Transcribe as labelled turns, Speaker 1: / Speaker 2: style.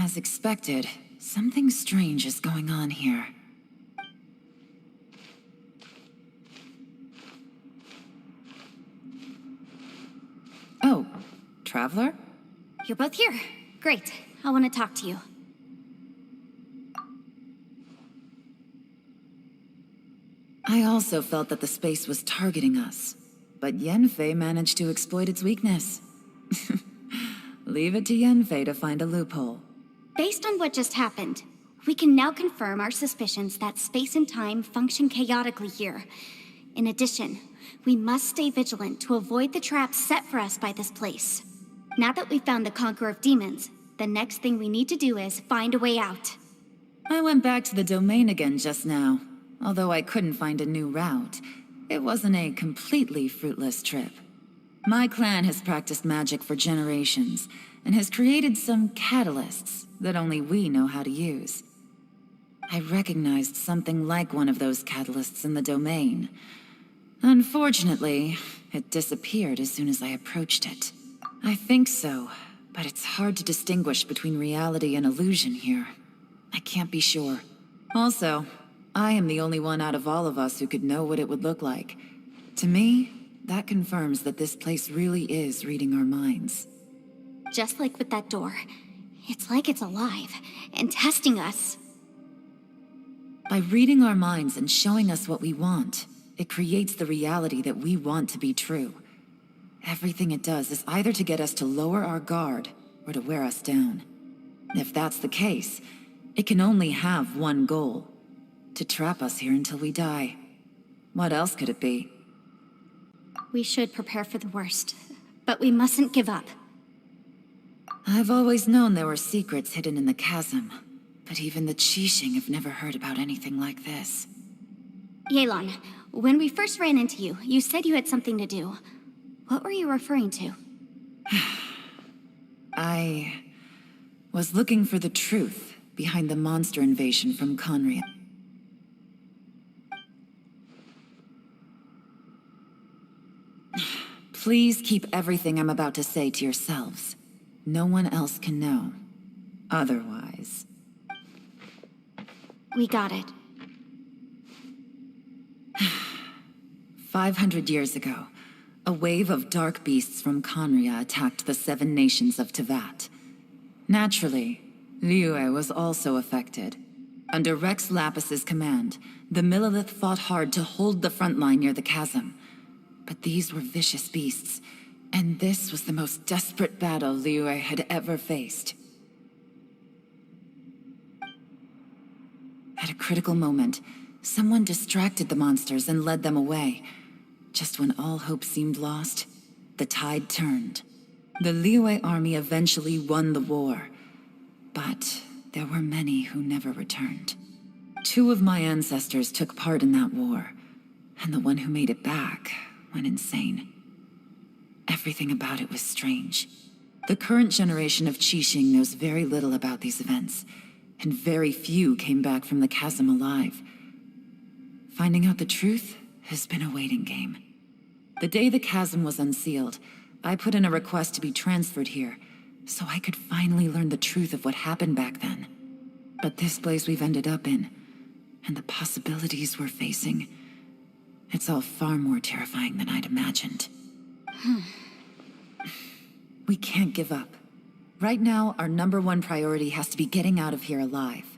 Speaker 1: As expected, something strange is going on here. Oh, Traveler?
Speaker 2: You're both here. Great. I want to talk to you.
Speaker 1: I also felt that the space was targeting us, but Yenfei managed to exploit its weakness. Leave it to Yenfei to find a loophole.
Speaker 2: Based on what just happened, we can now confirm our suspicions that space and time function chaotically here. In addition, we must stay vigilant to avoid the traps set for us by this place. Now that we've found the Conqueror of Demons, the next thing we need to do is find a way out.
Speaker 1: I went back to the domain again just now. Although I couldn't find a new route, it wasn't a completely fruitless trip. My clan has practiced magic for generations, and has created some catalysts that only we know how to use. I recognized something like one of those catalysts in the domain. Unfortunately, it disappeared as soon as I approached it. I think so, but it's hard to distinguish between reality and illusion here. I can't be sure. Also, I am the only one out of all of us who could know what it would look like. To me, that confirms that this place really is reading our minds.
Speaker 2: Just like with that door, it's like it's alive and testing us.
Speaker 1: By reading our minds and showing us what we want, it creates the reality that we want to be true. Everything it does is either to get us to lower our guard or to wear us down. If that's the case, it can only have one goal: to trap us here until we die. What else could it be?
Speaker 2: We should prepare for the worst, but we mustn't give up.
Speaker 1: I've always known there were secrets hidden in the chasm, but even the Qixing have never heard about anything like this.
Speaker 2: Yelan, when we first ran into you, you said you had something to do. What were you referring to?
Speaker 1: I was looking for the truth behind the monster invasion from Conria. Please keep everything I'm about to say to yourselves. No one else can know. Otherwise...
Speaker 2: We got it.
Speaker 1: 500 years ago, a wave of dark beasts from Conria attacked the 7 nations of Tevat. Naturally, Liyue was also affected. Under Rex Lapis's command, the Millelith fought hard to hold the front line near the chasm. But these were vicious beasts, and this was the most desperate battle Liyue had ever faced. At a critical moment, someone distracted the monsters and led them away. Just when all hope seemed lost, the tide turned. The Liyue army eventually won the war, but there were many who never returned. 2 of my ancestors took part in that war, and the one who made it back went insane. Everything about it was strange. The current generation of Qixing knows very little about these events, and very few came back from the chasm alive. Finding out the truth has been a waiting game. The day the chasm was unsealed, I put in a request to be transferred here, so I could finally learn the truth of what happened back then. But this place we've ended up in, and the possibilities we're facing, it's all far more terrifying than I'd imagined. We can't give up. Right now, our #1 priority has to be getting out of here alive.